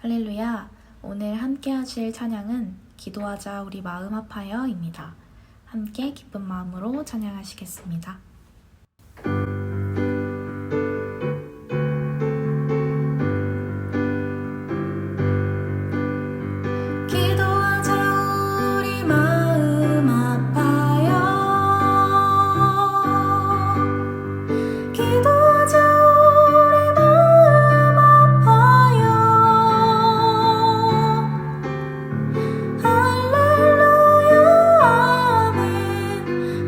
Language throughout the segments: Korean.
할렐루야! 오늘 함께 하실 찬양은 기도하자 우리 마음 아파요입니다. 함께 기쁜 마음으로 찬양하시겠습니다. 기도하자 우리 마음 아파요. 기도하자 우리 마음 아파요. 할렐루야 아멘.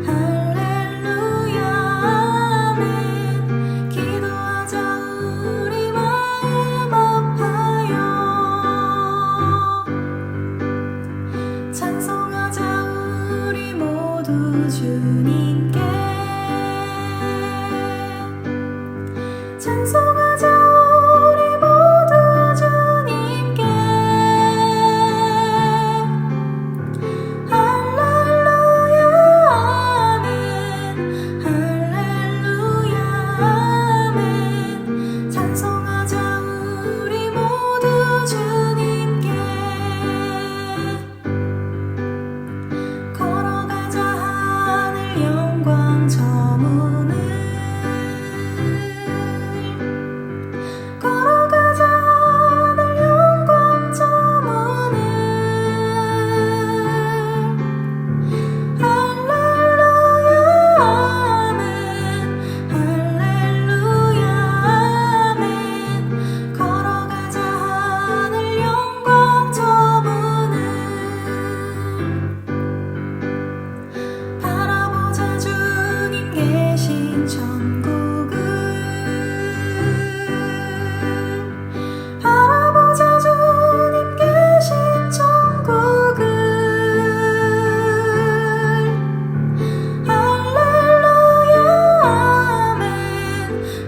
할렐루야 아멘. 기도하자 우리 마음 아파요. 찬송하자 우리 모두 주님께. 찬송하자 우리 모두 주님께. 할렐루야 아멘. 할렐루야 아멘. 찬송하자 우리 모두 주님께. 걸어가자 하늘 영광 저 문을. 걸어가자 하늘 영광 저 문을. 할렐루야 아멘. 할렐루야 아멘. 걸어가자 하늘 영광 저 문을. 바라보자 주님 계신 천국을. 바라보자 주님 계신 천국을. 할렐루야 아멘.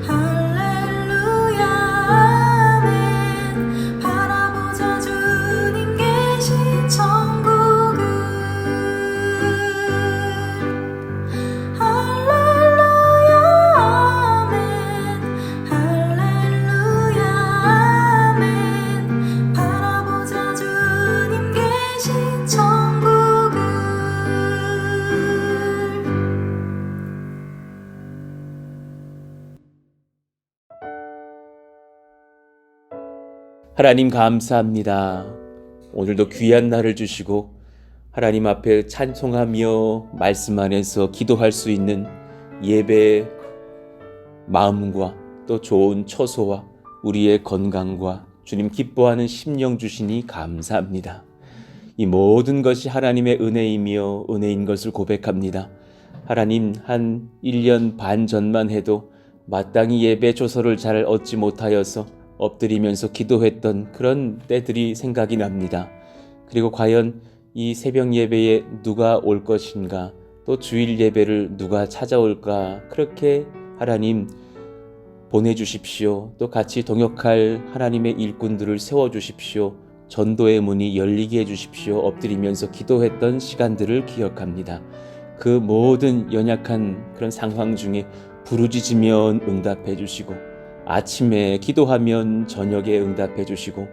할렐루야 아멘. 바라보자 주님 계신 천국을. 할렐루야 아멘. 할렐루야 아멘. 바라보자 주님 계신 천국을. 하나님 감사합니다. 오늘도 귀한 날을 주시고 하나님 앞에 찬송하며 말씀 안에서 기도할 수 있는 예배의 마음과 또 좋은 처소와 우리의 건강과 주님 기뻐하는 심령 주시니 감사합니다. 이 모든 것이 하나님의 은혜이며 은혜인 것을 고백합니다. 하나님, 한 1년 반 전만 해도 마땅히 예배 조서를 잘 얻지 못하여서 엎드리면서 기도했던 그런 때들이 생각이 납니다. 그리고 과연 이 새벽 예배에 누가 올 것인가, 또 주일 예배를 누가 찾아올까, 그렇게 하나님 보내주십시오. 또 같이 동역할 하나님의 일꾼들을 세워주십시오. 전도의 문이 열리게 해주십시오. 엎드리면서 기도했던 시간들을 기억합니다. 그 모든 연약한 그런 상황 중에 부르짖으면 응답해 주시고, 아침에 기도하면 저녁에 응답해 주시고,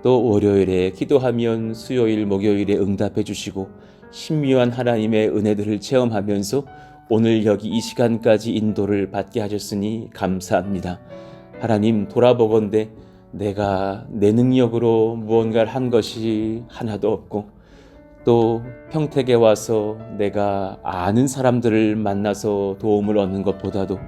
또 월요일에 기도하면 수요일 목요일에 응답해 주시고, 신묘한 하나님의 은혜들을 체험하면서 오늘 여기 이 시간까지 인도를 받게 하셨으니 감사합니다. 하나님, 돌아보건대 내가 내 능력으로 무언가를 한 것이 하나도 없고, 또 평택에 와서 내가 아는 사람들을 만나서 도움을 얻는 것보다도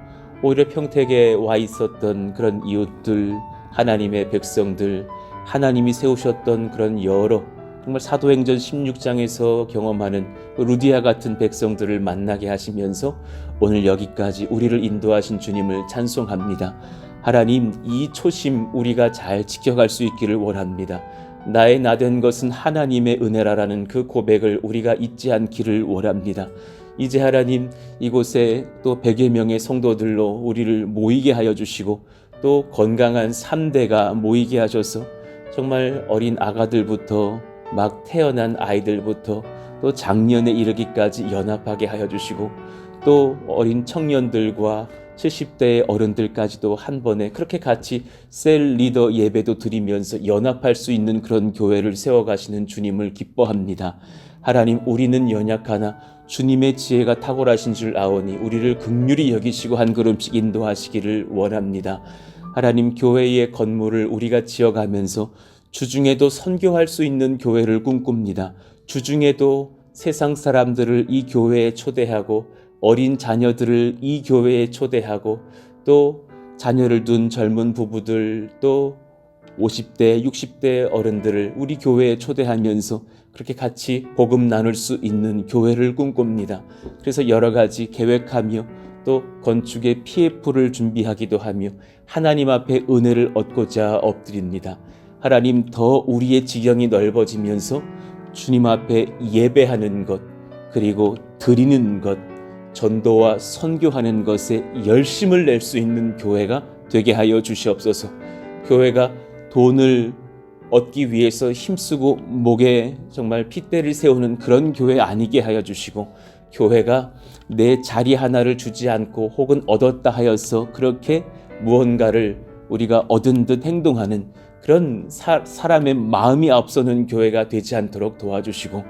오히려 평택에 와 있었던 그런 이웃들, 하나님의 백성들, 하나님이 세우셨던 그런 여러 정말 사도행전 16장에서 경험하는 루디아 같은 백성들을 만나게 하시면서 오늘 여기까지 우리를 인도하신 주님을 찬송합니다. 하나님, 이 초심 우리가 잘 지켜갈 수 있기를 원합니다. 나의 나된 것은 하나님의 은혜라라는 그 고백을 우리가 잊지 않기를 원합니다. 이제 하나님, 이곳에 또 100여 명의 성도들로 우리를 모이게 하여 주시고, 또 건강한 3대가 모이게 하셔서 정말 어린 아가들부터 막 태어난 아이들부터 또 장년에 이르기까지 연합하게 하여 주시고, 또 어린 청년들과 70대의 어른들까지도 한 번에 그렇게 같이 셀 리더 예배도 드리면서 연합할 수 있는 그런 교회를 세워가시는 주님을 기뻐합니다. 하나님, 우리는 연약하나 주님의 지혜가 탁월하신 줄 아오니 우리를 긍휼히 여기시고 한 걸음씩 인도하시기를 원합니다. 하나님, 교회의 건물을 우리가 지어가면서 주중에도 선교할 수 있는 교회를 꿈꿉니다. 주중에도 세상 사람들을 이 교회에 초대하고 어린 자녀들을 이 교회에 초대하고 또 자녀를 둔 젊은 부부들 또 50대, 60대 어른들을 우리 교회에 초대하면서 그렇게 같이 복음 나눌 수 있는 교회를 꿈꿉니다. 그래서 여러 가지 계획하며 또 건축의 PF를 준비하기도 하며 하나님 앞에 은혜를 얻고자 엎드립니다. 하나님, 더 우리의 지경이 넓어지면서 주님 앞에 예배하는 것, 그리고 드리는 것, 전도와 선교하는 것에 열심을 낼 수 있는 교회가 되게 하여 주시옵소서. 교회가 돈을 얻기 위해서 힘쓰고 목에 정말 핏대를 세우는 그런 교회 아니게 하여 주시고, 교회가 내 자리 하나를 주지 않고 혹은 얻었다 하여서 그렇게 무언가를 우리가 얻은 듯 행동하는 그런 사람의 마음이 앞서는 교회가 되지 않도록 도와주시고,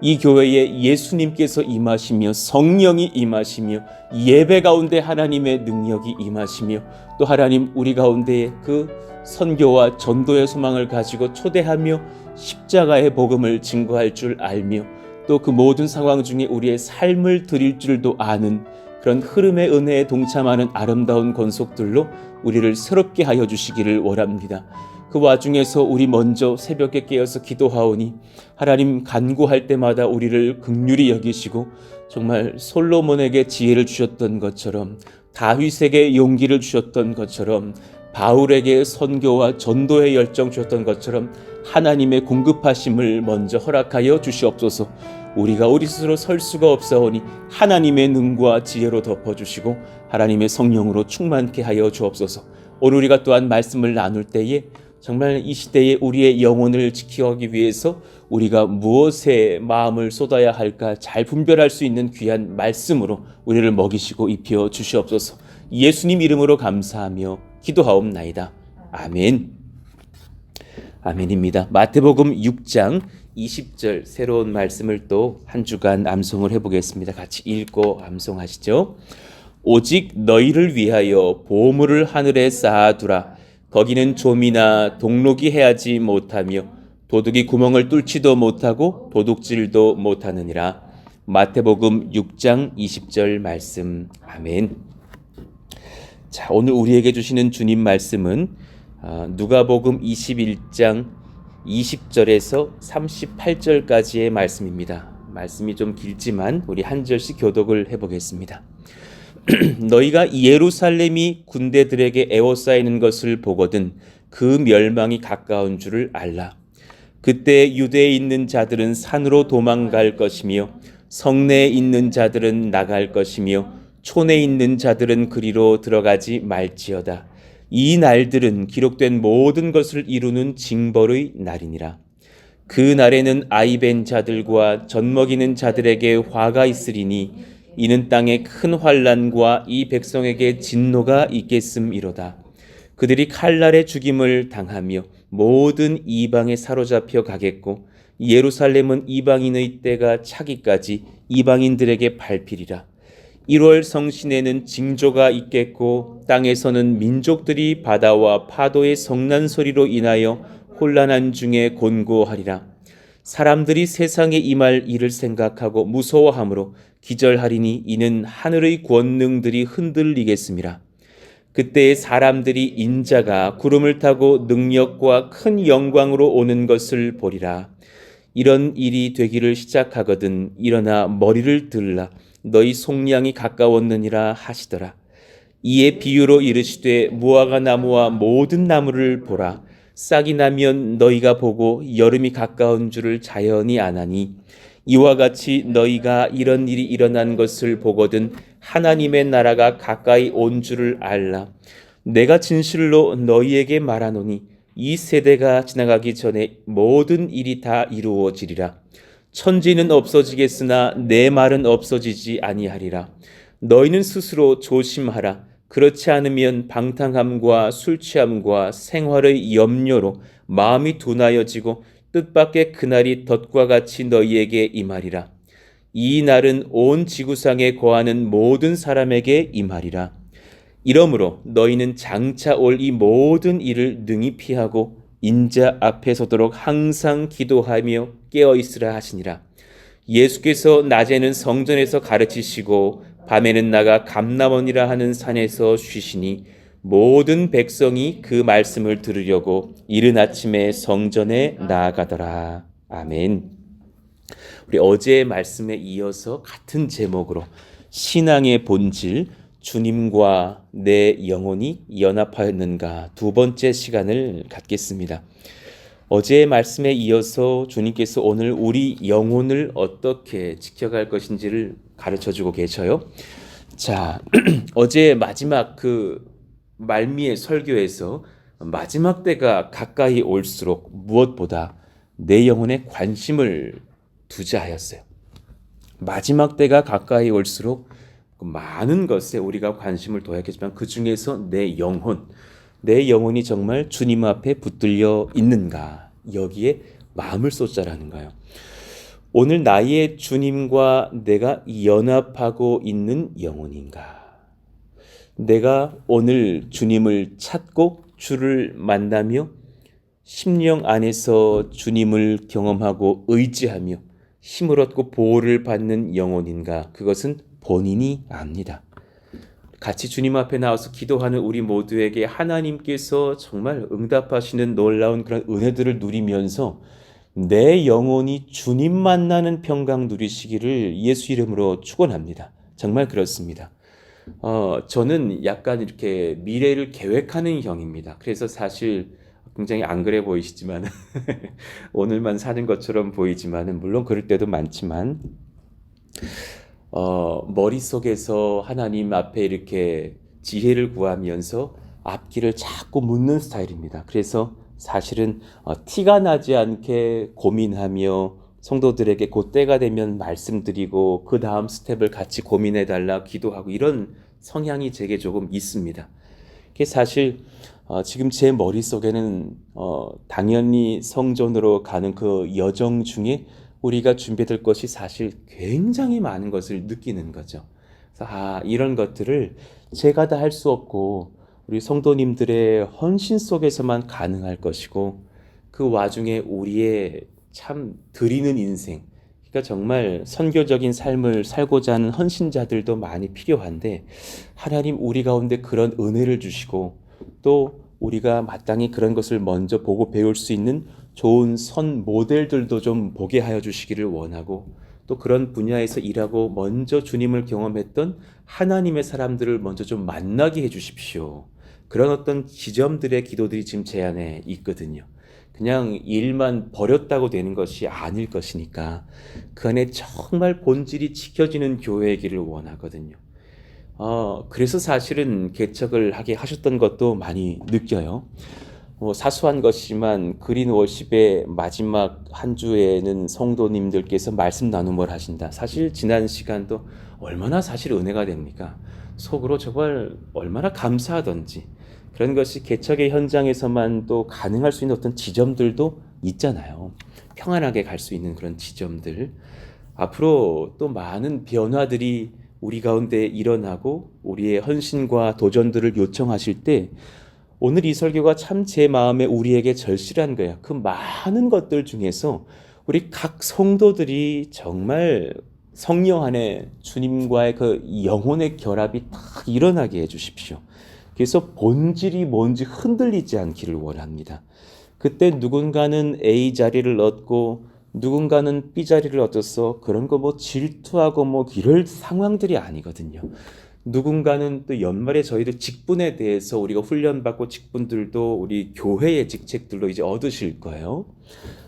이 교회에 예수님께서 임하시며 성령이 임하시며 예배 가운데 하나님의 능력이 임하시며 또 하나님, 우리 가운데에 그 선교와 전도의 소망을 가지고 초대하며 십자가의 복음을 증거할 줄 알며 또 그 모든 상황 중에 우리의 삶을 드릴 줄도 아는 그런 흐름의 은혜에 동참하는 아름다운 권속들로 우리를 새롭게 하여 주시기를 원합니다. 그 와중에서 우리 먼저 새벽에 깨어서 기도하오니 하나님, 간구할 때마다 우리를 긍휼히 여기시고 정말 솔로몬에게 지혜를 주셨던 것처럼, 다윗에게 용기를 주셨던 것처럼, 바울에게 선교와 전도의 열정 주셨던 것처럼 하나님의 공급하심을 먼저 허락하여 주시옵소서. 우리가 우리 스스로 설 수가 없사오니 하나님의 능과 지혜로 덮어주시고 하나님의 성령으로 충만케 하여 주옵소서. 오늘 우리가 또한 말씀을 나눌 때에 정말 이 시대에 우리의 영혼을 지키기 위해서 우리가 무엇에 마음을 쏟아야 할까 잘 분별할 수 있는 귀한 말씀으로 우리를 먹이시고 입혀 주시옵소서. 예수님 이름으로 감사하며 기도하옵나이다. 아멘. 아멘입니다. 마태복음 6장 20절 새로운 말씀을 또 한 주간 암송을 해보겠습니다. 같이 읽고 암송하시죠. 오직 너희를 위하여 보물을 하늘에 쌓아두라. 거기는 좀이나 동록이 해하지 못하며 도둑이 구멍을 뚫지도 못하고 도둑질도 못하느니라. 마태복음 6장 20절 말씀. 아멘. 자, 오늘 우리에게 주시는 주님 말씀은 누가복음 21장 20절에서 38절까지의 말씀입니다. 말씀이 좀 길지만 우리 한 절씩 교독을 해보겠습니다. 너희가 예루살렘이 군대들에게 에워싸이는 것을 보거든 그 멸망이 가까운 줄을 알라. 그때 유대에 있는 자들은 산으로 도망갈 것이며 성내에 있는 자들은 나갈 것이며 촌에 있는 자들은 그리로 들어가지 말지어다. 이 날들은 기록된 모든 것을 이루는 징벌의 날이니라. 그 날에는 아이벤 자들과 젖먹이는 자들에게 화가 있으리니 이는 땅에 큰 환난과 이 백성에게 진노가 있겠음이로다. 그들이 칼날의 죽임을 당하며 모든 이방에 사로잡혀 가겠고 예루살렘은 이방인의 때가 차기까지 이방인들에게 밟히리라. 1월 성신에는 징조가 있겠고 땅에서는 민족들이 바다와 파도의 성난 소리로 인하여 혼란한 중에 곤고하리라. 사람들이 세상에 임할 일을 생각하고 무서워하므로 기절하리니 이는 하늘의 권능들이 흔들리겠음이라. 그때 사람들이 인자가 구름을 타고 능력과 큰 영광으로 오는 것을 보리라. 이런 일이 되기를 시작하거든 일어나 머리를 들라. 너희 속량이 가까웠느니라 하시더라. 이에 비유로 이르시되 무화과 나무와 모든 나무를 보라. 싹이 나면 너희가 보고 여름이 가까운 줄을 자연히 아나니 이와 같이 너희가 이런 일이 일어난 것을 보거든 하나님의 나라가 가까이 온 줄을 알라. 내가 진실로 너희에게 말하노니 이 세대가 지나가기 전에 모든 일이 다 이루어지리라. 천지는 없어지겠으나 내 말은 없어지지 아니하리라. 너희는 스스로 조심하라. 그렇지 않으면 방탕함과 술 취함과 생활의 염려로 마음이 둔하여지고 뜻밖의 그날이 덫과 같이 너희에게 임하리라. 이 날은 온 지구상에 거하는 모든 사람에게 임하리라. 이러므로 너희는 장차 올 이 모든 일을 능히 피하고 인자 앞에 서도록 항상 기도하며 깨어 있으라 하시니라. 예수께서 낮에는 성전에서 가르치시고 밤에는 나가 감람원이라 하는 산에서 쉬시니 모든 백성이 그 말씀을 들으려고 이른 아침에 성전에 나아가더라. 아멘. 우리 어제의 말씀에 이어서 같은 제목으로 신앙의 본질, 주님과 내 영혼이 연합하였는가 두 번째 시간을 갖겠습니다. 어제의 말씀에 이어서 주님께서 오늘 우리 영혼을 어떻게 지켜갈 것인지를 가르쳐주고 계셔요. 자, 어제 마지막 그 말미의 설교에서 마지막 때가 가까이 올수록 무엇보다 내 영혼에 관심을 두자 하였어요. 마지막 때가 가까이 올수록 많은 것에 우리가 관심을 둬야겠지만 그 중에서 내 영혼이 정말 주님 앞에 붙들려 있는가, 여기에 마음을 쏟자라는 거예요. 오늘 나의 주님과 내가 연합하고 있는 영혼인가? 내가 오늘 주님을 찾고 주를 만나며 심령 안에서 주님을 경험하고 의지하며 힘을 얻고 보호를 받는 영혼인가? 그것은 본인이 압니다. 같이 주님 앞에 나와서 기도하는 우리 모두에게 하나님께서 정말 응답하시는 놀라운 그런 은혜들을 누리면서 내 영혼이 주님 만나는 평강 누리시기를 예수 이름으로 축원합니다. 정말 그렇습니다. 저는 약간 이렇게 미래를 계획하는 형입니다. 그래서 사실 굉장히 안 그래 보이시지만 오늘만 사는 것처럼 보이지만 물론 그럴 때도 많지만 머릿속에서 하나님 앞에 이렇게 지혜를 구하면서 앞길을 자꾸 묻는 스타일입니다. 그래서 사실은 티가 나지 않게 고민하며 성도들에게 그 때가 되면 말씀드리고 그 다음 스텝을 같이 고민해달라 기도하고 이런 성향이 제게 조금 있습니다. 그게 사실 지금 제 머릿속에는 당연히 성전으로 가는 그 여정 중에 우리가 준비될 것이 사실 굉장히 많은 것을 느끼는 거죠. 그래서 이런 것들을 제가 다 할 수 없고 우리 성도님들의 헌신 속에서만 가능할 것이고 그 와중에 우리의 참 드리는 인생, 그러니까 정말 선교적인 삶을 살고자 하는 헌신자들도 많이 필요한데 하나님 우리 가운데 그런 은혜를 주시고 또 우리가 마땅히 그런 것을 먼저 보고 배울 수 있는 좋은 선 모델들도 좀 보게 하여 주시기를 원하고 또 그런 분야에서 일하고 먼저 주님을 경험했던 하나님의 사람들을 먼저 좀 만나게 해 주십시오. 그런 어떤 지점들의 기도들이 지금 제 안에 있거든요. 그냥 일만 버렸다고 되는 것이 아닐 것이니까 그 안에 정말 본질이 지켜지는 교회이기를 원하거든요. 그래서 사실은 개척을 하게 하셨던 것도 많이 느껴요. 사소한 것이지만 그린 워십의 마지막 한 주에는 성도님들께서 말씀 나눔을 하신다. 사실 지난 시간도 얼마나 사실 은혜가 됩니까? 속으로 정말 얼마나 감사하던지 그런 것이 개척의 현장에서만 또 가능할 수 있는 어떤 지점들도 있잖아요. 평안하게 갈 수 있는 그런 지점들. 앞으로 또 많은 변화들이 우리 가운데 일어나고 우리의 헌신과 도전들을 요청하실 때 오늘 이 설교가 참 제 마음에 우리에게 절실한 거야. 그 많은 것들 중에서 우리 각 성도들이 정말 성령 안에 주님과의 그 영혼의 결합이 딱 일어나게 해주십시오. 그래서 본질이 뭔지 흔들리지 않기를 원합니다. 그때 누군가는 A 자리를 얻고 누군가는 B 자리를 얻어서 그런 거 질투하고 이럴 상황들이 아니거든요. 누군가는 또 연말에 저희들 직분에 대해서 우리가 훈련받고 직분들도 우리 교회의 직책들로 이제 얻으실 거예요.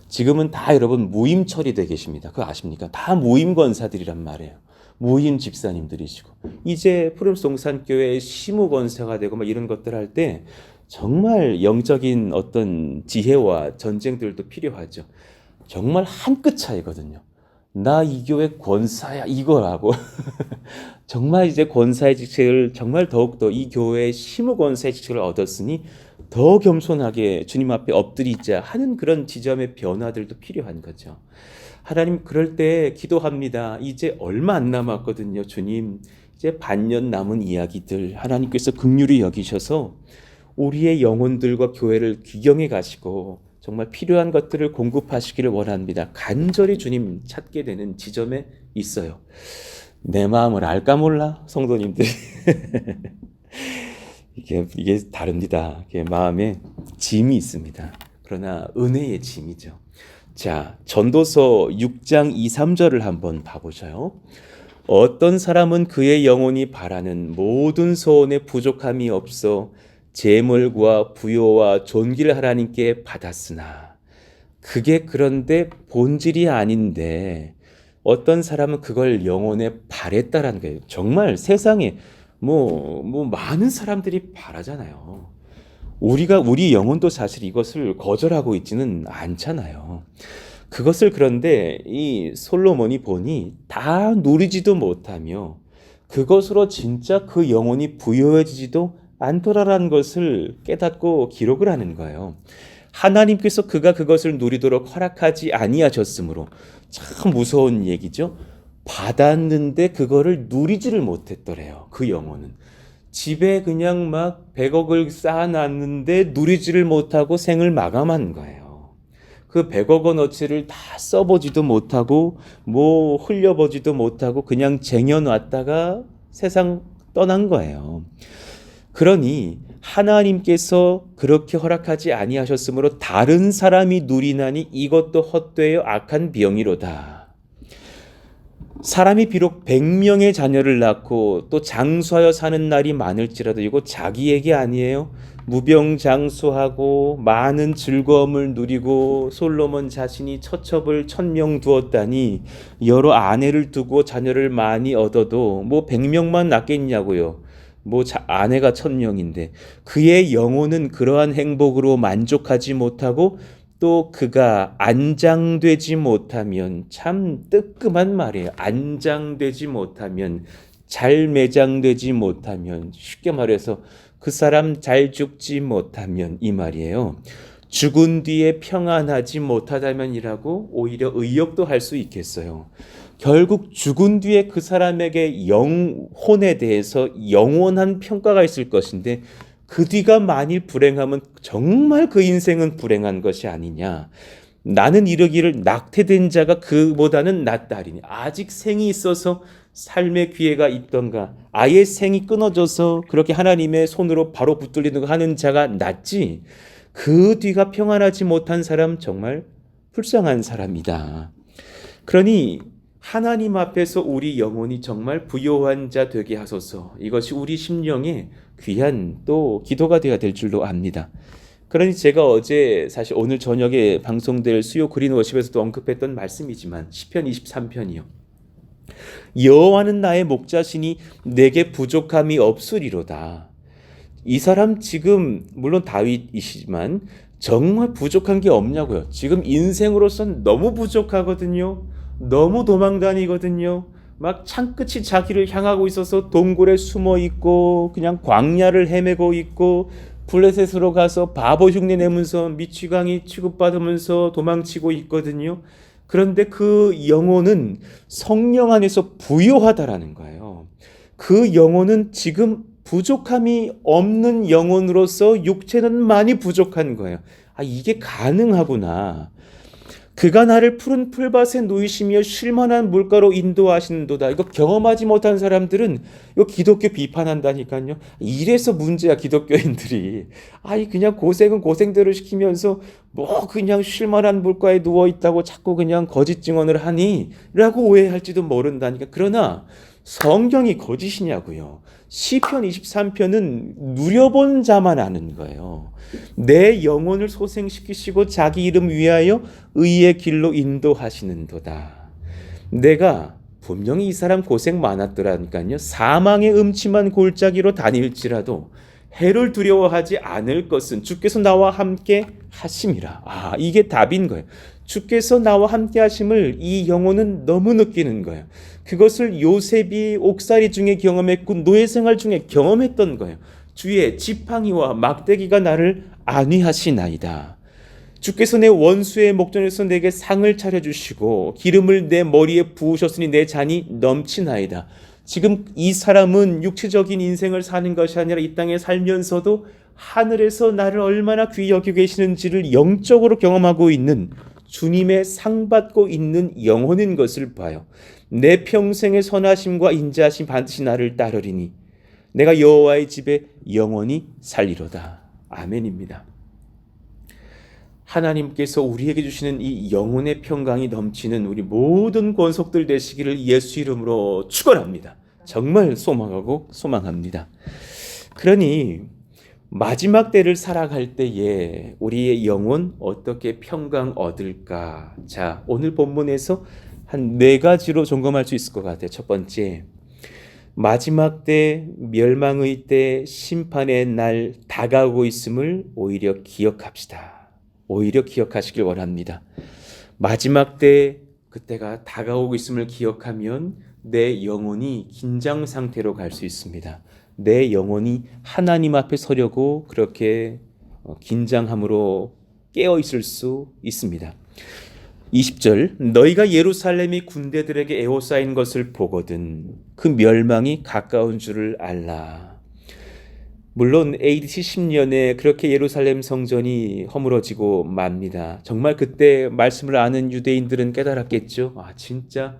지금은 다 여러분 무임 처리되어 계십니다. 그거 아십니까? 다 무임 권사들이란 말이에요. 무임 집사님들이시고 이제 푸른송산교회 시무 권사가 되고 이런 것들 할 때 정말 영적인 어떤 지혜와 전쟁들도 필요하죠. 정말 한 끗 차이거든요. 나 이 교회 권사야 이거라고 정말 이제 권사의 직책을 정말 더욱더 이 교회의 심우 권사의 직책을 얻었으니 더 겸손하게 주님 앞에 엎드리자 하는 그런 지점의 변화들도 필요한 거죠. 하나님, 그럴 때 기도합니다. 이제 얼마 안 남았거든요. 주님, 이제 반년 남은 이야기들 하나님께서 긍휼히 여기셔서 우리의 영혼들과 교회를 귀경해 가시고 정말 필요한 것들을 공급하시기를 원합니다. 간절히 주님 찾게 되는 지점에 있어요. 내 마음을 알까 몰라, 성도님들이. 이게 다릅니다. 이게 마음에 짐이 있습니다. 그러나 은혜의 짐이죠. 자, 전도서 6장 2, 3절을 한번 봐보셔요. 어떤 사람은 그의 영혼이 바라는 모든 소원에 부족함이 없어 재물과 부요와 존귀를 하나님께 받았으나 그게 그런데 본질이 아닌데 어떤 사람은 그걸 영혼에 바랬다라는 거예요. 정말 세상에 많은 사람들이 바라잖아요. 우리 영혼도 사실 이것을 거절하고 있지는 않잖아요. 그것을 그런데 이 솔로몬이 보니 다 누리지도 못하며 그것으로 진짜 그 영혼이 부여해지지도 않더라라는 것을 깨닫고 기록을 하는 거예요. 하나님께서 그가 그것을 누리도록 허락하지 아니하셨으므로 참 무서운 얘기죠. 받았는데 그거를 누리지를 못했더래요. 그 영혼은. 집에 그냥 막 100억을 쌓아놨는데 누리지를 못하고 생을 마감한 거예요. 그 100억 원어치를 다 써보지도 못하고 흘려보지도 못하고 그냥 쟁여놨다가 세상 떠난 거예요. 그러니 하나님께서 그렇게 허락하지 아니하셨으므로 다른 사람이 누리나니 이것도 헛되어 악한 병이로다. 사람이 비록 100명의 자녀를 낳고 또 장수하여 사는 날이 많을지라도 이거 자기에게 아니에요. 무병장수하고 많은 즐거움을 누리고 솔로몬 자신이 처첩을 1000명 두었다니 여러 아내를 두고 자녀를 많이 얻어도 100명만 낳겠냐고요. 아내가 1000명인데 그의 영혼은 그러한 행복으로 만족하지 못하고 또 그가 안장되지 못하면 참 뜨끔한 말이에요. 안장되지 못하면 잘 매장되지 못하면 쉽게 말해서 그 사람 잘 죽지 못하면 이 말이에요. 죽은 뒤에 평안하지 못하다면이라고 오히려 의역도 할 수 있겠어요. 결국 죽은 뒤에 그 사람에게 영혼에 대해서 영원한 평가가 있을 것인데 그 뒤가 만일 불행하면 정말 그 인생은 불행한 것이 아니냐. 나는 이르기를 낙태된 자가 그보다는 낫다리니 아직 생이 있어서 삶의 기회가 있던가 아예 생이 끊어져서 그렇게 하나님의 손으로 바로 붙들리는 거 하는 자가 낫지 그 뒤가 평안하지 못한 사람 정말 불쌍한 사람이다. 그러니 하나님 앞에서 우리 영혼이 정말 부요한 자 되게 하소서. 이것이 우리 심령의 귀한 또 기도가 되어야 될 줄로 압니다. 그러니 제가 어제 사실 오늘 저녁에 방송될 수요 그린 워십에서도 언급했던 말씀이지만 시편 23편이요. 여호와는 나의 목자시니 내게 부족함이 없으리로다. 이 사람 지금 물론 다윗이시지만 정말 부족한 게 없냐고요. 지금 인생으로선 너무 부족하거든요. 너무 도망다니거든요. 막 창끝이 자기를 향하고 있어서 동굴에 숨어 있고 그냥 광야를 헤매고 있고 블레셋으로 가서 바보 흉내 내면서 미치광이 취급받으면서 도망치고 있거든요. 그런데 그 영혼은 성령 안에서 부요하다라는 거예요. 그 영혼은 지금 부족함이 없는 영혼으로서 육체는 많이 부족한 거예요. 이게 가능하구나. 그가 나를 푸른 풀밭에 누이시며 쉴만한 물가로 인도하시는도다. 이거 경험하지 못한 사람들은 이거 기독교 비판한다니까요. 이래서 문제야 기독교인들이. 그냥 고생은 고생대로 시키면서 그냥 쉴만한 물가에 누워있다고 자꾸 그냥 거짓 증언을 하니? 라고 오해할지도 모른다니까. 그러나 성경이 거짓이냐고요. 시편 23편은 누려본 자만 아는 거예요. 내 영혼을 소생시키시고 자기 이름 위하여 의의 길로 인도하시는도다. 내가 분명히 이 사람 고생 많았더라니까요. 사망의 음침한 골짜기로 다닐지라도 해를 두려워하지 않을 것은 주께서 나와 함께 하심이라. 이게 답인 거예요. 주께서 나와 함께 하심을 이 영혼은 너무 느끼는 거예요. 그것을 요셉이 옥살이 중에 경험했고 노예 생활 중에 경험했던 거예요. 주의 지팡이와 막대기가 나를 안위하시나이다. 주께서 내 원수의 목전에서 내게 상을 차려주시고 기름을 내 머리에 부으셨으니 내 잔이 넘치나이다. 지금 이 사람은 육체적인 인생을 사는 것이 아니라 이 땅에 살면서도 하늘에서 나를 얼마나 귀히 여기고 계시는지를 영적으로 경험하고 있는 주님의 상 받고 있는 영혼인 것을 봐요. 내 평생의 선하심과 인자하심 반드시 나를 따르리니 내가 여호와의 집에 영원히 살리로다. 아멘입니다. 하나님께서 우리에게 주시는 이 영혼의 평강이 넘치는 우리 모든 권속들 되시기를 예수 이름으로 축원합니다. 정말 소망하고 소망합니다. 그러니 마지막 때를 살아갈 때에 우리의 영혼 어떻게 평강 얻을까? 자, 오늘 본문에서 한 4가지로 점검할 수 있을 것 같아요. 첫 번째, 마지막 때, 멸망의 때, 심판의 날 다가오고 있음을 오히려 기억합시다. 오히려 기억하시길 원합니다. 마지막 때 그때가 다가오고 있음을 기억하면 내 영혼이 긴장 상태로 갈 수 있습니다. 내 영혼이 하나님 앞에 서려고 그렇게 긴장함으로 깨어 있을 수 있습니다. 20절, 너희가 예루살렘이 군대들에게 에워싸인 것을 보거든 그 멸망이 가까운 줄을 알라. 물론 AD 70년에 그렇게 예루살렘 성전이 허물어지고 맙니다. 정말 그때 말씀을 아는 유대인들은 깨달았겠죠. 아, 진짜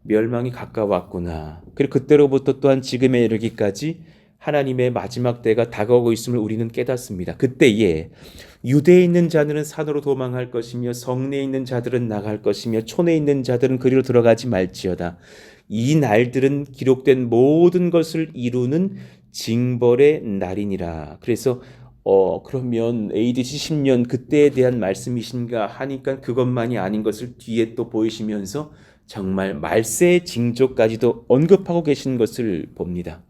멸망이 가까웠구나. 그리고 그때로부터 또한 지금에 이르기까지 하나님의 마지막 때가 다가오고 있음을 우리는 깨닫습니다. 그때에 유대에 있는 자들은 산으로 도망할 것이며 성내에 있는 자들은 나갈 것이며 촌에 있는 자들은 그리로 들어가지 말지어다. 이 날들은 기록된 모든 것을 이루는 징벌의 날이니라. 그래서 그러면 AD 70년 그때에 대한 말씀이신가 하니까 그것만이 아닌 것을 뒤에 또 보이시면서 정말 말세의 징조까지도 언급하고 계신 것을 봅니다.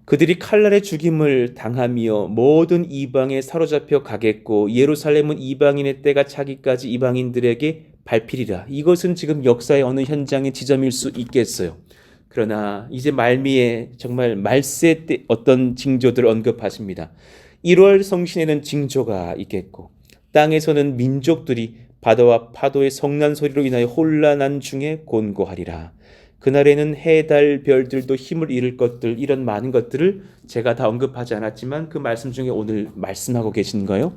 그들이 칼날의 죽임을 당하며 모든 이방에 사로잡혀 가겠고 예루살렘은 이방인의 때가 차기까지 이방인들에게 밟히리라. 이것은 지금 역사의 어느 현장의 지점일 수 있겠어요. 그러나 이제 말미에 정말 말세 때 어떤 징조들을 언급하십니다. 1월 성신에는 징조가 있겠고 땅에서는 민족들이 바다와 파도의 성난 소리로 인하여 혼란한 중에 곤고하리라. 그날에는 해, 달, 별들도 힘을 잃을 것들, 이런 많은 것들을 제가 다 언급하지 않았지만 그 말씀 중에 오늘 말씀하고 계신가요?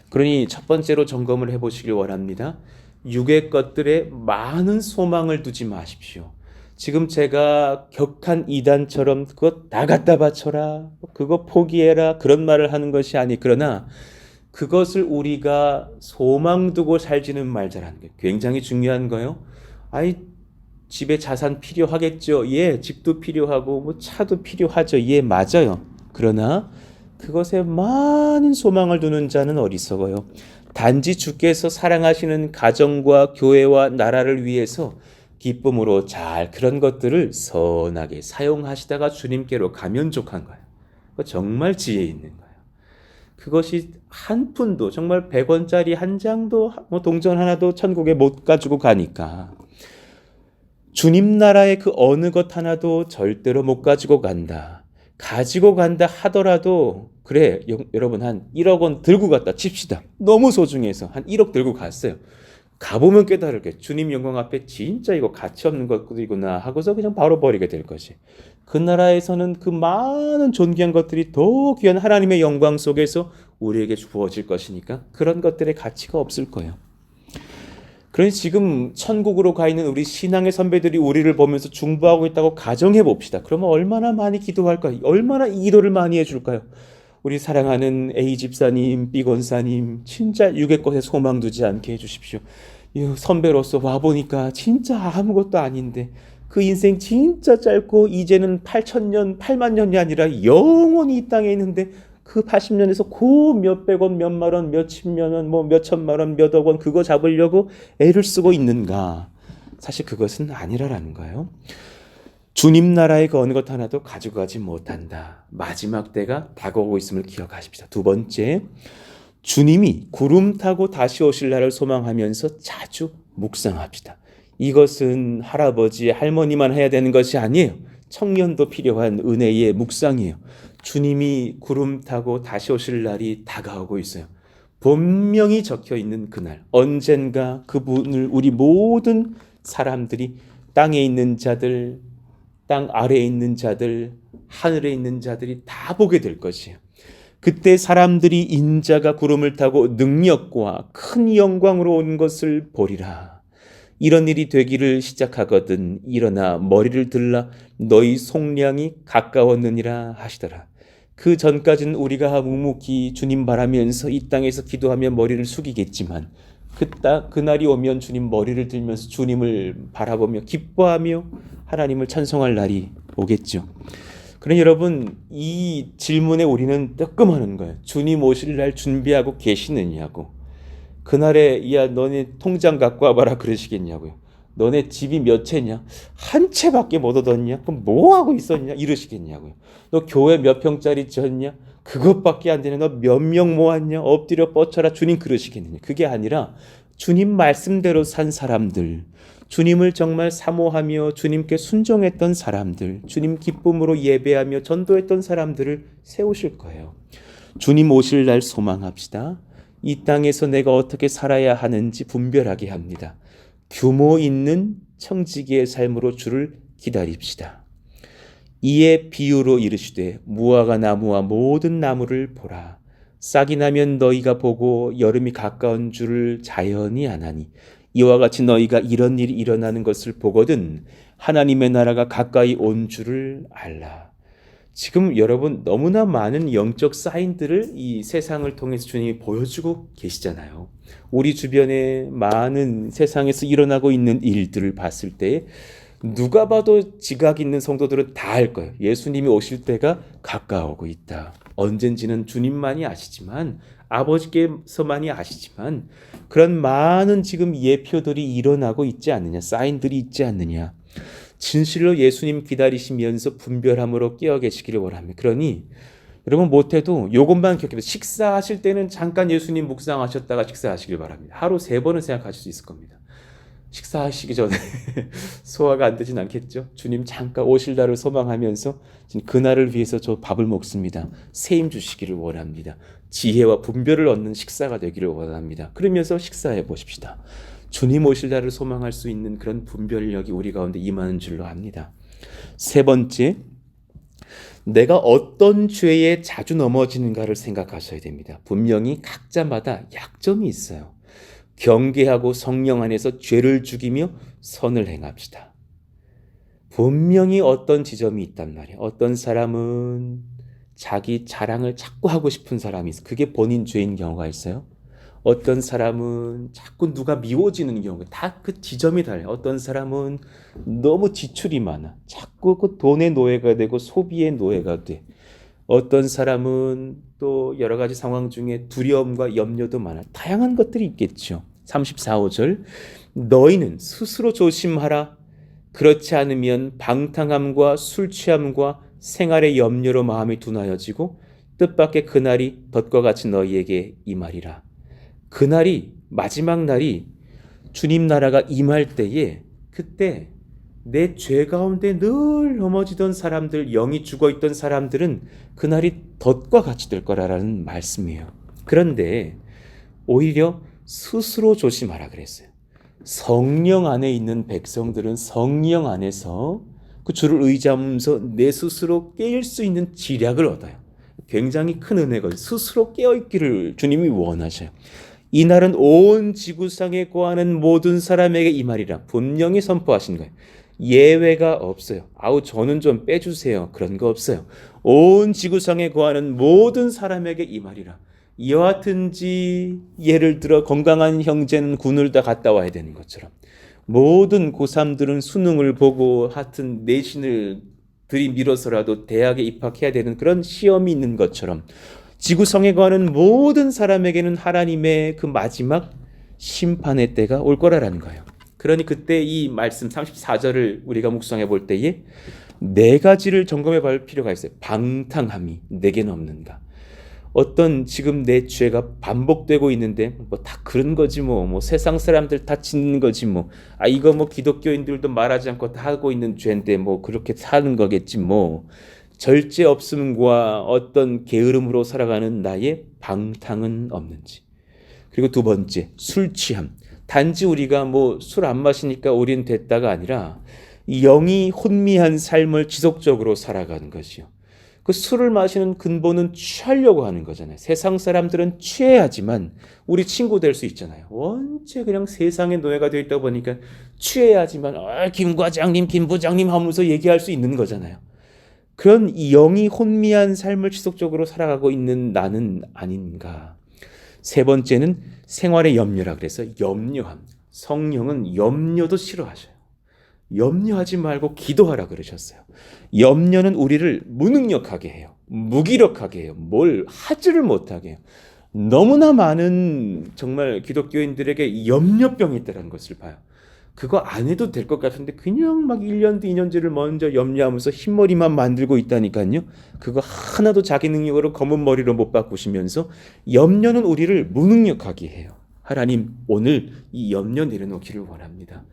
그러니 첫 번째로 점검을 해보시길 원합니다. 육의 것들에 많은 소망을 두지 마십시오. 지금 제가 격한 이단처럼 그거 다 갖다 바쳐라, 그거 포기해라 그런 말을 하는 것이 아니, 그러나 그것을 우리가 소망 두고 살지는 말자라는 게 굉장히 중요한 거예요. 집에 자산 필요하겠죠. 예, 집도 필요하고 뭐 차도 필요하죠. 예, 맞아요. 그러나 그것에 많은 소망을 두는 자는 어리석어요. 단지 주께서 사랑하시는 가정과 교회와 나라를 위해서 기쁨으로 잘 그런 것들을 선하게 사용하시다가 주님께로 가면 족한 거예요. 정말 지혜 있는 거예요. 그것이 한 푼도, 정말 100원짜리 한 장도, 뭐 동전 하나도 천국에 못 가지고 가니까 주님 나라의 그 어느 것 하나도 절대로 못 가지고 간다. 가지고 간다 하더라도 그래, 여러분 한 1억 원 들고 갔다 칩시다. 너무 소중해서 한 1억 들고 갔어요. 가보면 깨달을게. 주님 영광 앞에 진짜 이거 가치 없는 것들이구나 하고서 그냥 바로 버리게 될 것이. 그 나라에서는 그 많은 존귀한 것들이 더 귀한 하나님의 영광 속에서 우리에게 주어질 것이니까 그런 것들의 가치가 없을 거예요. 그러니 지금 천국으로 가 있는 우리 신앙의 선배들이 우리를 보면서 중보하고 있다고 가정해 봅시다. 그러면 얼마나 많이 기도할까요? 얼마나 기도를 많이 해줄까요? 우리 사랑하는 A 집사님, B 권사님, 진짜 육의 것에 소망 두지 않게 해주십시오. 선배로서 와보니까 진짜 아무것도 아닌데 그 인생 진짜 짧고 이제는 8,000년, 8만 년이 아니라 영원히 이 땅에 있는데 그 80년에서 그 몇백 원, 몇만 원, 몇십만 원, 뭐 몇천만 원, 몇억 원 그거 잡으려고 애를 쓰고 있는가? 사실 그것은 아니라라는 거예요. 주님 나라의 그 어느 것 하나도 가지고 가지 못한다. 마지막 때가 다가오고 있음을 기억하십시다. 두 번째, 주님이 구름 타고 다시 오실 날을 소망하면서 자주 묵상합시다. 이것은 할아버지, 할머니만 해야 되는 것이 아니에요. 청년도 필요한 은혜의 묵상이에요. 주님이 구름 타고 다시 오실 날이 다가오고 있어요. 분명히 적혀 있는 그날, 언젠가 그분을 우리 모든 사람들이 땅에 있는 자들, 땅 아래에 있는 자들, 하늘에 있는 자들이 다 보게 될 것이에요. 그때 사람들이 인자가 구름을 타고 능력과 큰 영광으로 온 것을 보리라. 이런 일이 되기를 시작하거든 일어나 머리를 들라 너희 속량이 가까웠느니라 하시더라. 그 전까지는 우리가 묵묵히 주님 바라면서 이 땅에서 기도하며 머리를 숙이겠지만 그날이 오면 주님 머리를 들면서 주님을 바라보며 기뻐하며 하나님을 찬송할 날이 오겠죠. 그러니 여러분, 이 질문에 우리는 뜨끔하는 거예요. 주님 오실 날 준비하고 계시느냐고. 그날에 야 너네 통장 갖고 와봐라 그러시겠냐고요. 너네 집이 몇 채냐? 한 채밖에 못 얻었냐? 그럼 뭐 하고 있었냐? 이러시겠냐고요. 너 교회 몇 평짜리 지었냐? 그것밖에 안 되냐? 너 몇 명 모았냐? 엎드려 뻗쳐라. 주님 그러시겠느냐? 그게 아니라 주님 말씀대로 산 사람들, 주님을 정말 사모하며 주님께 순종했던 사람들, 주님 기쁨으로 예배하며 전도했던 사람들을 세우실 거예요. 주님 오실 날 소망합시다. 이 땅에서 내가 어떻게 살아야 하는지 분별하게 합니다. 규모 있는 청지기의 삶으로 주를 기다립시다. 이에 비유로 이르시되 무화과 나무와 모든 나무를 보라. 싹이 나면 너희가 보고 여름이 가까운 줄을 자연히 아나니 이와 같이 너희가 이런 일이 일어나는 것을 보거든 하나님의 나라가 가까이 온 줄을 알라. 지금 여러분 너무나 많은 영적 사인들을 이 세상을 통해서 주님이 보여주고 계시잖아요. 우리 주변에 많은 세상에서 일어나고 있는 일들을 봤을 때 누가 봐도 지각 있는 성도들은 다 알 거예요. 예수님이 오실 때가 가까워오고 있다. 언젠지는 주님만이 아시지만 아버지께서만이 아시지만 그런 많은 지금 예표들이 일어나고 있지 않느냐, 사인들이 있지 않느냐. 진실로 예수님 기다리시면서 분별함으로 깨어 계시기를 원합니다. 그러니 여러분 못해도 이것만 기억해도 식사하실 때는 잠깐 예수님 묵상하셨다가 식사하시길 바랍니다. 하루 3번은 생각하실 수 있을 겁니다. 식사하시기 전에 소화가 안 되진 않겠죠? 주님 잠깐 오실 날을 소망하면서 그날을 위해서 저 밥을 먹습니다. 세임 주시기를 원합니다. 지혜와 분별을 얻는 식사가 되기를 원합니다. 그러면서 식사해 보십시다. 주님 오실 날을 소망할 수 있는 그런 분별력이 우리 가운데 임하는 줄로 압니다. 3번째, 내가 어떤 죄에 자주 넘어지는가를 생각하셔야 됩니다. 분명히 각자마다 약점이 있어요. 경계하고 성령 안에서 죄를 죽이며 선을 행합시다. 분명히 어떤 지점이 있단 말이에요. 어떤 사람은 자기 자랑을 자꾸 하고 싶은 사람이 있어요. 그게 본인 죄인 경우가 있어요. 어떤 사람은 자꾸 누가 미워지는 경우가 다 그 지점이 달라요. 어떤 사람은 너무 지출이 많아. 자꾸 그 돈의 노예가 되고 소비의 노예가 돼. 어떤 사람은 또 여러 가지 상황 중에 두려움과 염려도 많아. 다양한 것들이 있겠죠. 34, 5절 너희는 스스로 조심하라. 그렇지 않으면 방탕함과 술 취함과 생활의 염려로 마음이 둔하여지고 뜻밖의 그날이 덫과 같이 너희에게 임하리라. 그날이 마지막 날이 주님 나라가 임할 때에 그때 내 죄 가운데 늘 넘어지던 사람들, 영이 죽어있던 사람들은 그날이 덫과 같이 될 거라는 말씀이에요. 그런데 오히려 스스로 조심하라 그랬어요. 성령 안에 있는 백성들은 성령 안에서 그 주를 의지하면서 내 스스로 깨일 수 있는 지략을 얻어요. 굉장히 큰 은혜가 스스로 깨어있기를 주님이 원하셔요. 이 날은 온 지구상에 거하는 모든 사람에게 임하리라 분명히 선포하신 거예요. 예외가 없어요. 아우 저는 좀 빼주세요. 그런 거 없어요. 온 지구상에 거하는 모든 사람에게 임하리라. 여하튼지 예를 들어 건강한 형제는 군을 다 갔다 와야 되는 것처럼 모든 고3들은 수능을 보고 하여튼 내신을 들이밀어서라도 대학에 입학해야 되는 그런 시험이 있는 것처럼 지구성에 거하는 모든 사람에게는 하나님의 그 마지막 심판의 때가 올 거라는 거예요. 그러니 그때 이 말씀 34절을 우리가 묵상해 볼 때에 4가지를 점검해 볼 필요가 있어요. 방탕함이 내게는 없는가? 어떤 지금 내 죄가 반복되고 있는데 뭐 다 그런 거지 뭐 세상 사람들 다 짓는 거지 뭐 이거 뭐 기독교인들도 말하지 않고 다 하고 있는 죄인데 뭐 그렇게 사는 거겠지 뭐 절제 없음과 어떤 게으름으로 살아가는 나의 방탕은 없는지. 그리고 두 번째, 술 취함. 단지 우리가 뭐 술 안 마시니까 우린 됐다가 아니라 영이 혼미한 삶을 지속적으로 살아가는 것이요. 그 술을 마시는 근본은 취하려고 하는 거잖아요. 세상 사람들은 취해야지만 우리 친구 될 수 있잖아요. 원체 그냥 세상의 노예가 되어 있다 보니까 취해야지만 김 과장님, 김 부장님 하면서 얘기할 수 있는 거잖아요. 그런 영이 혼미한 삶을 지속적으로 살아가고 있는 나는 아닌가. 세 번째는 생활의 염려라 그래서 염려함. 성령은 염려도 싫어하셔요. 염려하지 말고 기도하라 그러셨어요. 염려는 우리를 무능력하게 해요. 무기력하게 해요. 뭘 하지를 못하게 해요. 너무나 많은 정말 기독교인들에게 염려병이 있다는 것을 봐요. 그거 안 해도 될 것 같은데 그냥 막 1년 뒤 2년째를 먼저 염려하면서 흰머리만 만들고 있다니까요. 그거 하나도 자기 능력으로 검은 머리로 못 바꾸시면서 염려는 우리를 무능력하게 해요. 하나님 오늘 이 염려 내려놓기를 원합니다.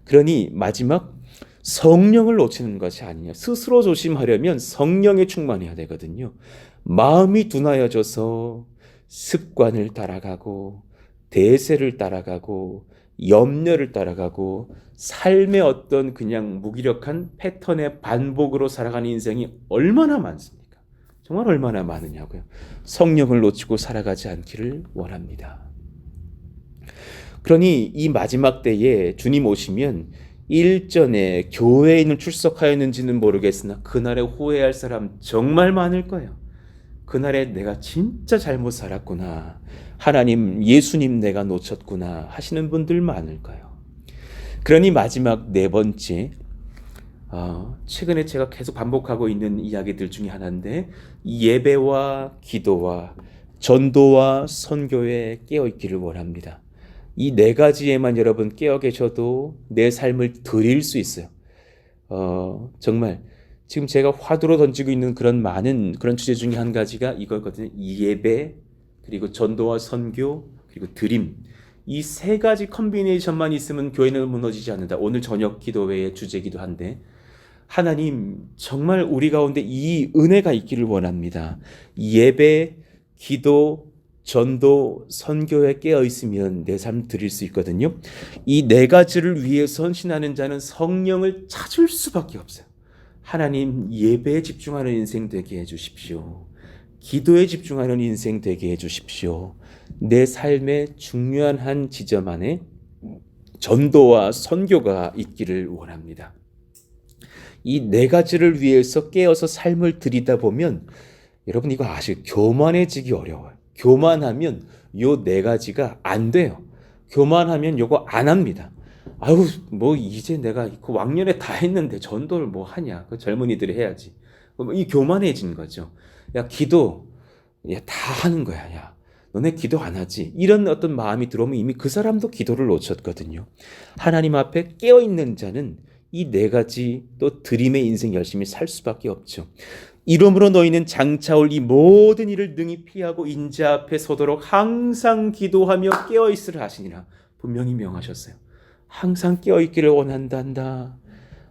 그러니 마지막 성령을 놓치는 것이 아니냐. 스스로 조심하려면 성령에 충만해야 되거든요. 마음이 둔하여져서 습관을 따라가고 대세를 따라가고 염려를 따라가고 삶의 어떤 그냥 무기력한 패턴의 반복으로 살아가는 인생이 얼마나 많습니까? 정말 얼마나 많으냐고요. 성령을 놓치고 살아가지 않기를 원합니다. 그러니 이 마지막 때에 주님 오시면 일전에 교회에 있는 출석하였는지는 모르겠으나 그날에 후회할 사람 정말 많을 거예요. 그날에 내가 진짜 잘못 살았구나. 하나님, 예수님 내가 놓쳤구나 하시는 분들 많을 거예요. 그러니 마지막 네 번째, 최근에 제가 계속 반복하고 있는 이야기들 중에 하나인데 예배와 기도와 전도와 선교에 깨어있기를 원합니다. 이 네 가지에만 여러분 깨어 계셔도 내 삶을 드릴 수 있어요. 정말 지금 제가 화두로 던지고 있는 그런 많은 그런 주제 중에 한 가지가 이거거든요. 예배, 그리고 전도와 선교, 그리고 드림. 이 세 가지 컨비네이션만 있으면 교회는 무너지지 않는다. 오늘 저녁 기도회의 주제이기도 한데 하나님 정말 우리 가운데 이 은혜가 있기를 원합니다. 예배, 기도, 전도, 선교에 깨어 있으면 내 삶 드릴 수 있거든요. 이 네 가지를 위해 헌신하는 자는 성령을 찾을 수밖에 없어요. 하나님 예배에 집중하는 인생 되게 해주십시오. 기도에 집중하는 인생 되게 해주십시오. 내 삶의 중요한 한 지점 안에 전도와 선교가 있기를 원합니다. 이 네 가지를 위해서 깨어서 삶을 드리다 보면 여러분 이거 교만해지기 어려워요. 교만하면 요 네 가지가 안 돼요. 교만하면 요거 안 합니다. 뭐 이제 내가 그 왕년에 다 했는데 전도를 뭐 하냐? 그 젊은이들이 해야지. 이 교만해진 거죠. 야 기도, 다 하는 거야. 야 너네 기도 안 하지? 이런 어떤 마음이 들어오면 이미 그 사람도 기도를 놓쳤거든요. 하나님 앞에 깨어 있는 자는 이 네 가지 또 드림의 인생 열심히 살 수밖에 없죠. 이러므로 너희는 장차올 이 모든 일을 능히 피하고 인자 앞에 서도록 항상 기도하며 깨어있으라 하시니라. 분명히 명하셨어요. 항상 깨어있기를 원한단다.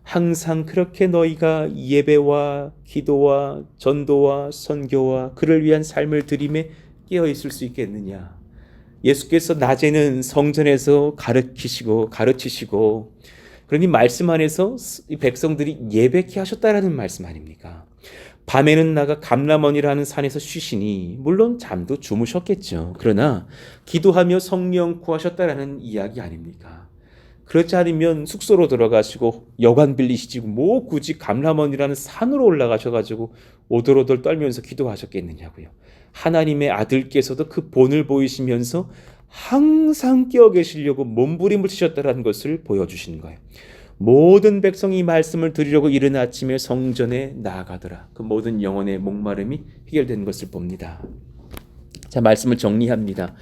항상 그렇게 너희가 예배와 기도와 전도와 선교와 그를 위한 삶을 드림에 깨어있을 수 있겠느냐. 예수께서 낮에는 성전에서 가르치시고 그러니 말씀 안에서 이 백성들이 예배케 하셨다라는 말씀 아닙니까? 밤에는 나가 감람원이라는 산에서 쉬시니 물론 잠도 주무셨겠죠. 그러나 기도하며 성령 구하셨다라는 이야기 아닙니까? 그렇지 않으면 숙소로 들어가시고 여관 빌리시지 뭐 굳이 감람원이라는 산으로 올라가셔가지고 오돌오돌 떨면서 기도하셨겠느냐고요. 하나님의 아들께서도 그 본을 보이시면서 항상 깨어 계시려고 몸부림을 치셨다는 것을 보여주시는 거예요. 모든 백성이 말씀을 들으려고 이른 아침에 성전에 나아가더라. 그 모든 영혼의 목마름이 해결된 것을 봅니다. 자, 말씀을 정리합니다.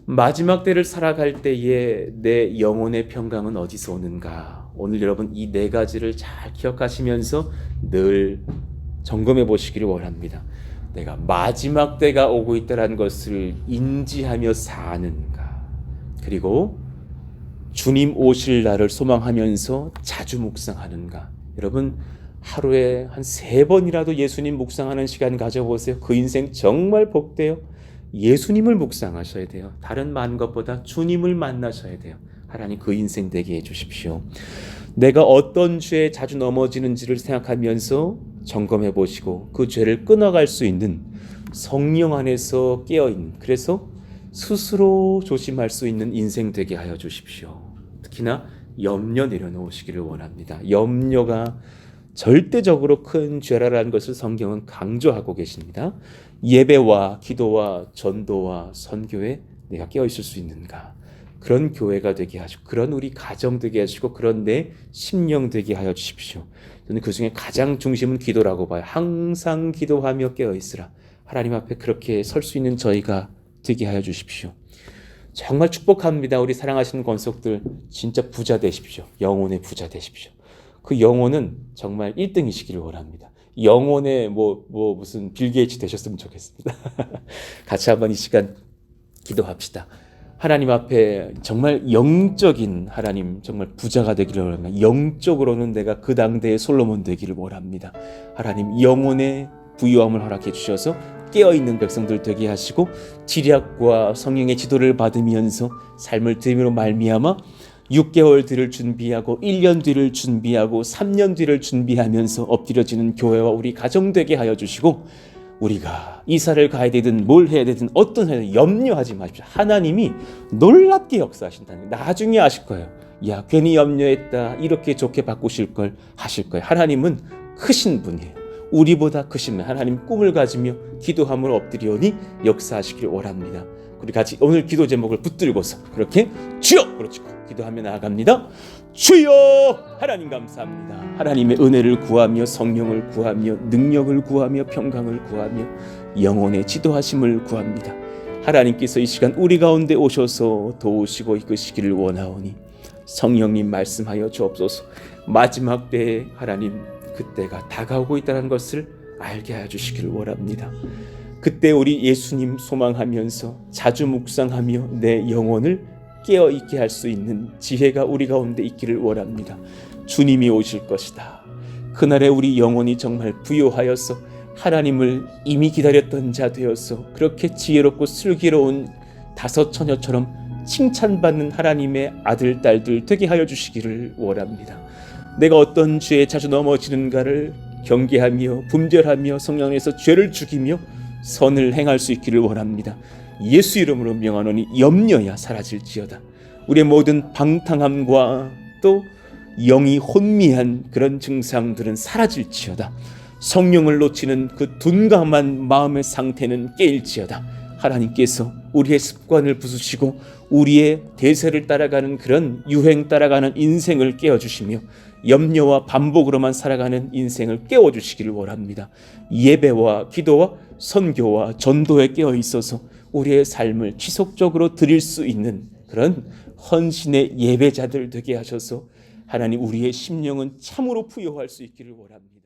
마지막 때를 살아갈 때에 내 영혼의 평강은 어디서 오는가? 오늘 여러분 이 네 가지를 잘 기억하시면서 늘 점검해 보시기를 원합니다. 내가 마지막 때가 오고 있다는 것을 인지하며 사는가? 그리고 주님 오실 날을 소망하면서 자주 묵상하는가? 여러분, 하루에 한 3번이라도 예수님 묵상하는 시간 가져보세요. 그 인생 정말 복돼요. 예수님을 묵상하셔야 돼요. 다른 많은 것보다 주님을 만나셔야 돼요. 하나님 그 인생 되게 해주십시오. 내가 어떤 죄에 자주 넘어지는지를 생각하면서 점검해 보시고 그 죄를 끊어갈 수 있는 성령 안에서 깨어있는, 그래서 스스로 조심할 수 있는 인생 되게 하여 주십시오. 특히나 염려 내려놓으시기를 원합니다. 염려가 절대적으로 큰 죄라는 것을 성경은 강조하고 계십니다. 예배와 기도와 전도와 선교에 내가 깨어있을 수 있는가? 그런 교회가 되게 하시고, 그런 우리 가정 되게 하시고, 그런 내 심령 되게 하여 주십시오. 저는 그 중에 가장 중심은 기도라고 봐요. 항상 기도하며 깨어있으라. 하나님 앞에 그렇게 설 수 있는 저희가 되게 하여 주십시오. 정말 축복합니다. 우리 사랑하시는 권속들 진짜 부자 되십시오. 영혼의 부자 되십시오. 그 영혼은 정말 1등이시기를 원합니다. 영혼의 무슨 빌 게이츠 되셨으면 좋겠습니다. 같이 한번 이 시간 기도합시다. 하나님 앞에 정말 영적인 하나님, 정말 부자가 되기를 원합니다. 영적으로는 내가 그 당대의 솔로몬 되기를 원합니다. 하나님 영혼의 부유함을 허락해 주셔서 깨어있는 백성들 되게 하시고 지략과 성령의 지도를 받으면서 삶을 드림으로 말미암아 6개월 뒤를 준비하고 1년 뒤를 준비하고 3년 뒤를 준비하면서 엎드려지는 교회와 우리 가정 되게 하여 주시고, 우리가 이사를 가야 되든 뭘 해야 되든 어떤 사람 염려하지 마십시오. 하나님이 놀랍게 역사하신다는 거 나중에 아실 거예요. 야, 괜히 염려했다, 이렇게 좋게 바꾸실 걸 하실 거예요. 하나님은 크신 분이에요. 우리보다 크신 분, 하나님 꿈을 가지며 기도함으로 엎드리오니 역사하시길 원합니다. 우리 같이 오늘 기도 제목을 붙들고서 그렇게 주여! 그렇지, 기도하며 나아갑니다. 주여! 하나님 감사합니다. 하나님의 은혜를 구하며 성령을 구하며 능력을 구하며 평강을 구하며 영혼의 지도하심을 구합니다. 하나님께서 이 시간 우리 가운데 오셔서 도우시고 이끄시기를 원하오니 성령님 말씀하여 주옵소서. 마지막 때에 하나님 그때가 다가오고 있다는 것을 알게 하여 주시기를 원합니다. 그때 우리 예수님 소망하면서 자주 묵상하며 내 영혼을 깨어있게 할 수 있는 지혜가 우리 가운데 있기를 원합니다. 주님이 오실 것이다. 그날에 우리 영혼이 정말 부요하여서 하나님을 이미 기다렸던 자 되어서 그렇게 지혜롭고 슬기로운 다섯 처녀처럼 칭찬받는 하나님의 아들, 딸들 되게 하여 주시기를 원합니다. 내가 어떤 죄에 자주 넘어지는가를 경계하며 분별하며 성령 안에서 죄를 죽이며 선을 행할 수 있기를 원합니다. 예수 이름으로 명하노니 염려야 사라질지어다. 우리의 모든 방탕함과 또 영이 혼미한 그런 증상들은 사라질지어다. 성령을 놓치는 그 둔감한 마음의 상태는 깨일지어다. 하나님께서 우리의 습관을 부수시고 우리의 대세를 따라가는 그런 유행 따라가는 인생을 깨워주시며 염려와 반복으로만 살아가는 인생을 깨워주시기를 원합니다. 예배와 기도와 선교와 전도에 깨어 있어서 우리의 삶을 지속적으로 드릴 수 있는 그런 헌신의 예배자들 되게 하셔서 하나님 우리의 심령은 참으로 부요할 수 있기를 원합니다.